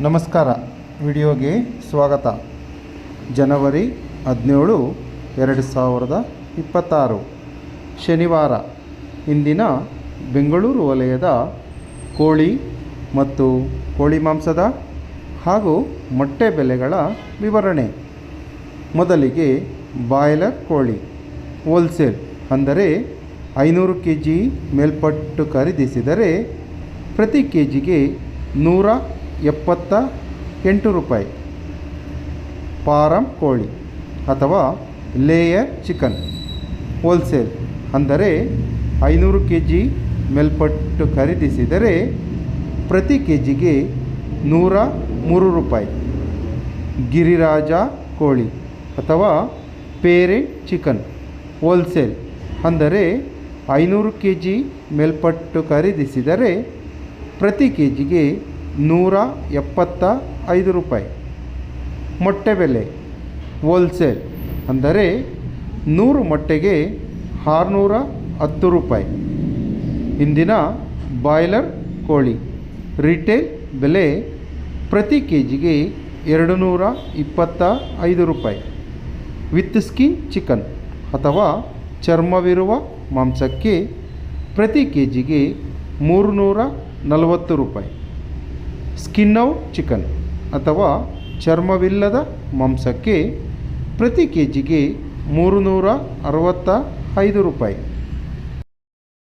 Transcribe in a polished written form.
ನಮಸ್ಕಾರ. ವಿಡಿಯೋಗೆ ಸ್ವಾಗತ. ಜನವರಿ 17, 2026 ಶನಿವಾರ. ಇಂದಿನ ಬೆಂಗಳೂರು ವಲಯದ ಕೋಳಿ ಮತ್ತು ಕೋಳಿ ಮಾಂಸದ ಹಾಗೂ ಮೊಟ್ಟೆ ಬೆಲೆಗಳ ವಿವರಣೆ. ಮೊದಲಿಗೆ ಬಾಯ್ಲರ್ ಕೋಳಿ ಹೋಲ್ಸೇಲ್ ಅಂದರೆ 500 kg ಮೇಲ್ಪಟ್ಟು ಖರೀದಿಸಿದರೆ ಪ್ರತಿ ಕೆಜಿಗೆ 178 ರೂಪಾಯಿ. ಫಾರಂ ಕೋಳಿ ಅಥವಾ ಲೇಯರ್ ಚಿಕನ್ ಹೋಲ್ಸೇಲ್ ಅಂದರೆ 500 kg ಮೇಲ್ಪಟ್ಟು ಖರೀದಿಸಿದರೆ ಪ್ರತಿ ಕೆಜಿಗೆ 103 ರೂಪಾಯಿ. ಗಿರಿರಾಜ ಕೋಳಿ ಅಥವಾ ಪೇರೆಂಟ್ ಚಿಕನ್ ಹೋಲ್ಸೇಲ್ ಅಂದರೆ 500 kg ಮೇಲ್ಪಟ್ಟು ಖರೀದಿಸಿದರೆ ಪ್ರತಿ ಕೆಜಿಗೆ 175 ರೂಪಾಯಿ. ಮೊಟ್ಟೆ ಬೆಲೆ ಹೋಲ್ಸೇಲ್ ಅಂದರೆ 100 ಮೊಟ್ಟೆಗೆ 610 ರೂಪಾಯಿ. ಇಂದಿನ ಬಾಯ್ಲರ್ ಕೋಳಿ ರಿಟೇಲ್ ಬೆಲೆ ಪ್ರತಿ ಕೆಜಿಗೆ 225 ರೂಪಾಯಿ. ವಿತ್ ಸ್ಕಿನ್ ಚಿಕನ್ ಅಥವಾ ಚರ್ಮವಿರುವ ಮಾಂಸಕ್ಕೆ ಪ್ರತಿ ಕೆಜಿಗೆ 340 ರೂಪಾಯಿ. ಸ್ಕಿನ್ ಔಟ್ ಚಿಕನ್ ಅಥವಾ ಚರ್ಮವಿಲ್ಲದ ಮಾಂಸಕ್ಕೆ ಪ್ರತಿ ಕೆಜಿಗೆ 365 ರೂಪಾಯಿ.